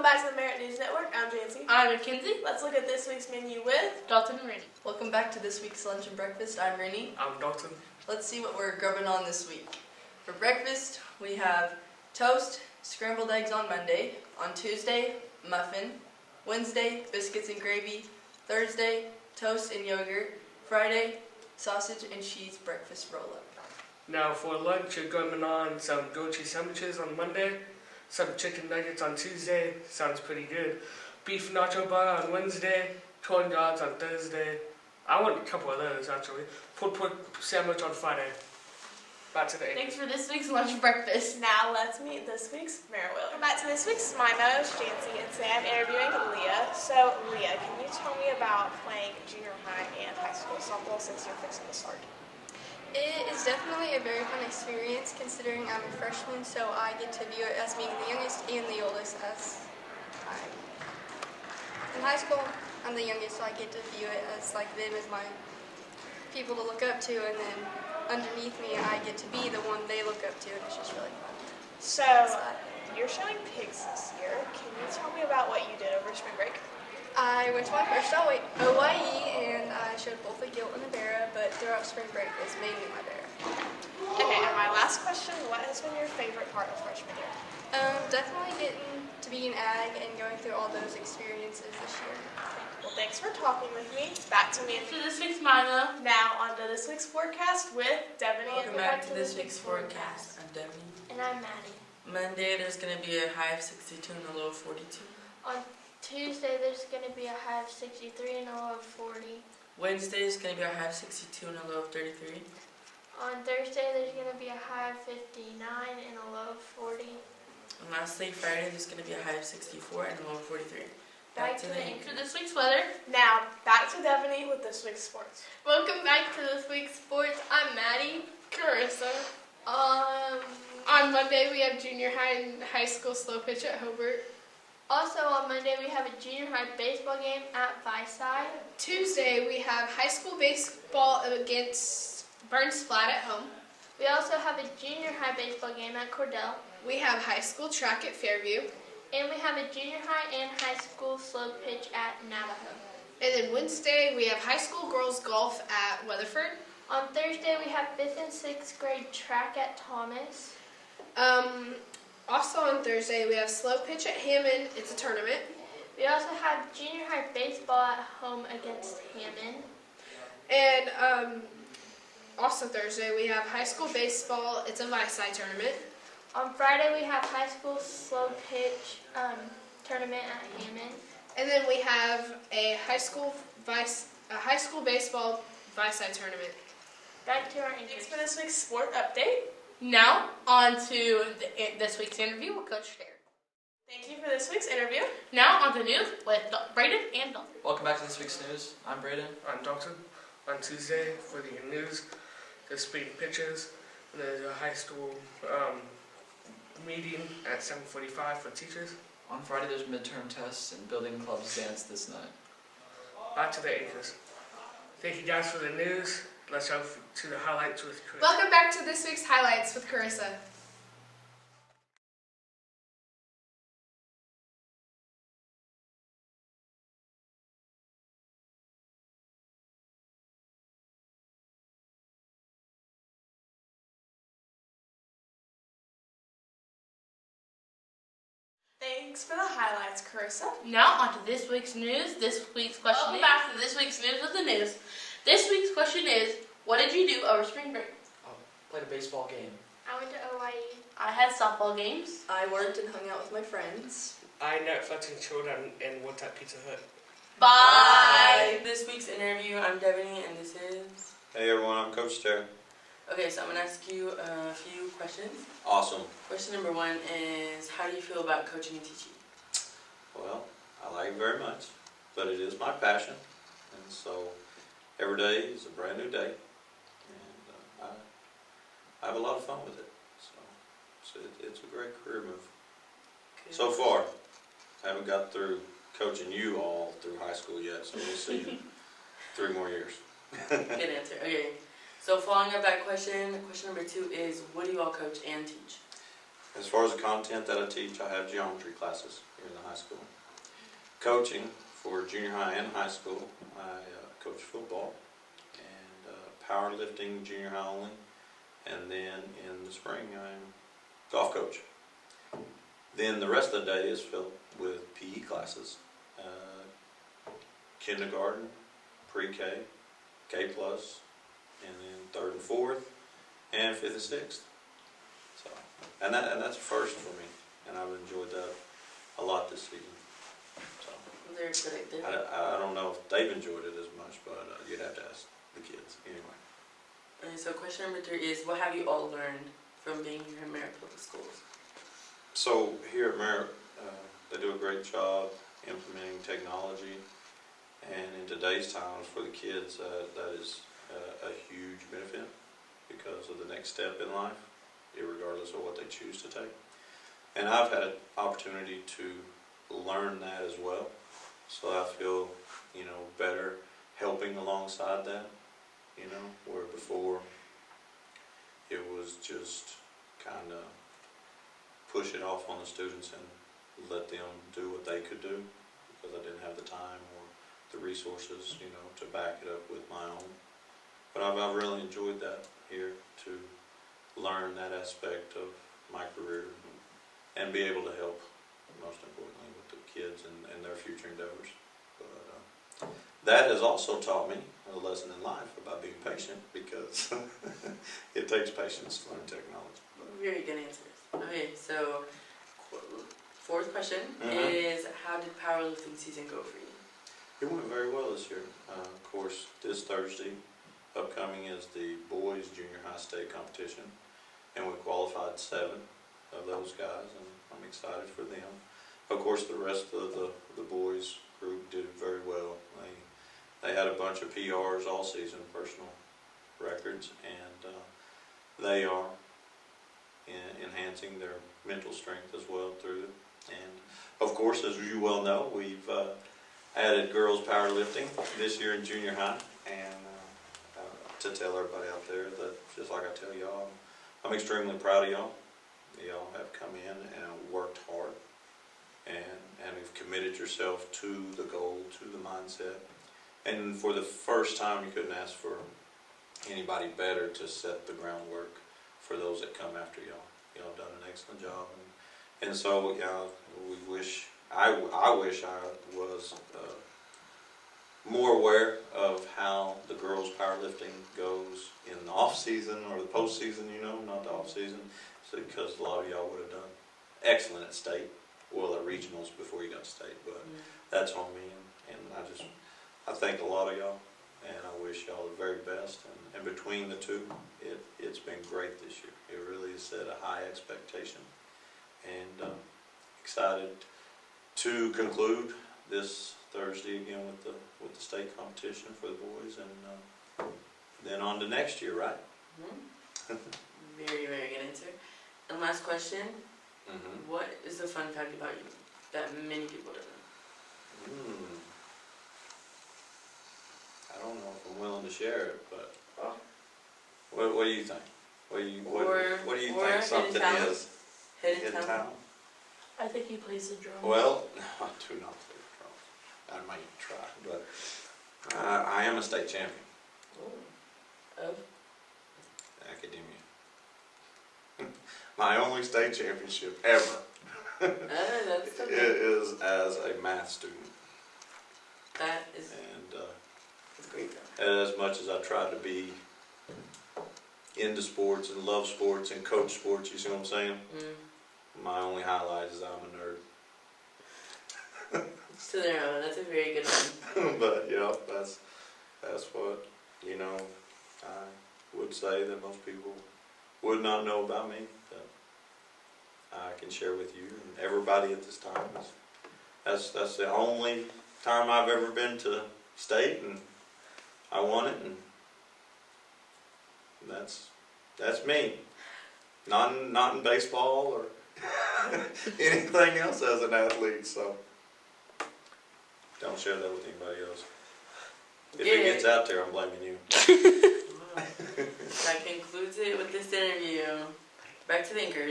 back to the Merit News Network. I'm Jancy. I'm Mackenzie. Let's look at this week's menu with Dalton and Rainey. Welcome back to this week's lunch and breakfast. I'm Rainey. I'm Dalton. Let's see what we're grubbing on this week. For breakfast, we have toast, scrambled eggs on Monday. On Tuesday, muffin. Wednesday, biscuits and gravy. Thursday, toast and yogurt. Friday, sausage and cheese breakfast roll-up. Now for lunch, you're going on some grilled cheese sandwiches on Monday, some chicken nuggets on Tuesday, sounds pretty good. Beef nacho bar on Wednesday, corn dogs on Thursday. I want a couple of those actually. Pulled pork sandwich on Friday. Back to the Thanks for this week's lunch and breakfast. Now let's meet this week's Merit Wheel. Welcome back to this week's My Nose, Jancy, and today I'm interviewing Leah. So Leah, can you tell me about playing junior high and high school softball since you're fixing to start? It is definitely a very fun experience considering I'm a freshman, so I get to view it as being the youngest and the oldest as I'm. In high school, I'm the youngest, so I get to view it as like them as my people to look up to, and then underneath me I get to be the one they look up to, and it's just really fun. So you're showing pigs this year. Can you tell me about what you did over spring break? I went to my first OYE, and I showed both a gilt and a Barra, but throughout spring break is mainly my Barra. Okay, and my last question, what has been your favorite part of freshman year? Definitely getting to be an ag and going through all those experiences this year. Well, thanks for talking with me. Back to me. For this week's Milo. Now on to this week's forecast with Devaney. Welcome back to this week's forecast. I'm Devaney. And I'm Maddie. Monday, there's going to be a high of 62 and a low of 42. On Tuesday, there's going to be a high of 63 and a low of 40. Wednesday is going to be a high of 62 and a low of 33. On Thursday, there's going to be a high of 59 and a low of 40. And lastly, Friday, there's going to be a high of 64 and a low of 43. Back to the For this week's weather. Now back to Devaney with this week's sports. Welcome back to this week's sports. I'm Maddie. Carissa. On Monday, we have junior high and high school slow pitch at Hobart. Also on Monday, we have a junior high baseball game at Viside. Tuesday, we have high school baseball against Burns Flat at home. We also have a junior high baseball game at Cordell. We have high school track at Fairview. And we have a junior high and high school slow pitch at Navajo. And then Wednesday, we have high school girls golf at Weatherford. On Thursday, we have 5th and 6th grade track at Thomas. Also on Thursday, we have slow pitch at Hammond. It's a tournament. We also have junior high baseball at home against Hammond. And also Thursday, we have high school baseball. It's a Viside tournament. On Friday, we have high school slow pitch tournament at Hammond. And then we have a high school baseball Viside tournament. Back to our Thanks interview. for this week's sport update. Now, on to this week's interview with Coach Fair. Thank you for this week's interview. Now, on to news with Braden and Dalton. Welcome back to this week's news. I'm Braden. I'm Dalton. On Tuesday for the news, there's spring pitches, and there's a high school meeting at 7:45 for teachers. On Friday, there's midterm tests and building clubs dance this night. Back to the acres. Thank you guys for the news. Let's go to the highlights with Chris. Welcome back to this week's highlights with Carissa. Thanks for the highlights, Carissa. Now, on to this week's news. This week's question Welcome is... back to this week's news with the news. This week's question is, what did you do over spring break? Played a baseball game. I went to OYE. I had softball games. I worked and hung out with my friends. I Netflix and chilled and went at Pizza Hut. Bye! This week's interview, I'm Devaney, and this is... Hey everyone, I'm Coach Terry. Okay, so I'm going to ask you a few questions. Awesome. Question number one is, how do you feel about coaching and teaching? Well, I like it very much, but it is my passion, and so every day is a brand new day, and I have a lot of fun with it. So it's a great career move. Good. So far, I haven't got through coaching you all through high school yet, so we'll see in 3 more years. Good answer. Okay. So following up that question, question number 2 is, what do you all coach and teach? As far as the content that I teach, I have geometry classes here in the high school. Coaching for junior high and high school, I coach football and powerlifting junior high only. And then in the spring, I'm golf coach. Then the rest of the day is filled with PE classes. Kindergarten, pre-K, K+, and then 3rd and 4th, and 5th and 6th. So, and that's a first for me, and I've enjoyed that a lot this season. So, Very predictive. I don't know if they've enjoyed it as much, but you'd have to ask the kids anyway. And so question number 3 is, what have you all learned from being here in Merritt Public Schools? So here at Merritt, they do a great job implementing technology, and in today's times for the kids, that is a huge benefit because of the next step in life, regardless of what they choose to take. And I've had an opportunity to learn that as well, so I feel, better helping alongside that, where before it was just kind of push it off on the students and let them do what they could do because I didn't have the time or the resources, to back it up with my own. But I've really enjoyed that here, to learn that aspect of my career and be able to help, most importantly, with the kids and their future endeavors. But that has also taught me a lesson in life about being patient because it takes patience to learn technology. Very good answers. Okay, so 4th question is, how did powerlifting season go for you? It went very well this year. Of course, this Thursday upcoming is the boys junior high state competition, and we qualified 7 of those guys, and I'm excited for them. Of course, the rest of the boys group did very well. They had a bunch of PRs all season, personal records, and they are enhancing their mental strength as well through it. And of course, as you well know, we've added girls powerlifting this year in junior high, and to tell everybody out there that, just like I tell y'all, I'm extremely proud of y'all. Y'all have come in and worked hard, and have committed yourself to the goal, to the mindset. And for the first time, you couldn't ask for anybody better to set the groundwork for those that come after y'all. Y'all have done an excellent job, and so we wish. I wish I was more aware of how the girls powerlifting goes in the off season or the post season. Not the off season, because a lot of y'all would have done excellent at state, well at regionals before you got to state. But that's on me, and I thank a lot of y'all, and I wish y'all the very best. And between the two, it's been great this year. It really has set a high expectation, and excited to conclude this Thursday again with the state competition for the boys, and then on to next year, right? Very, very good answer. And last question, what is the fun fact about you that many people don't know? I don't know if I'm willing to share it, but what do you think? What do you think something is? Hidden talent? I think he plays the drums. Well, I do not play the drums. I might try, but I am a state champion. Of? Academia. My only state championship ever That's okay. is as a math student. That is And great though. as much as I tried to be into sports and love sports and coach sports, you see what I'm saying? My only highlight is I'm a nerd. To their own. That's a very good one. But yeah, that's what I would say that most people would not know about me, that I can share with you and everybody at this time. That's the only time I've ever been to state, and I won it, and that's me. Not in baseball or anything else as an athlete, so don't share that with anybody else. If it gets out there, I'm blaming you. That concludes it with this interview. Back to the anchors.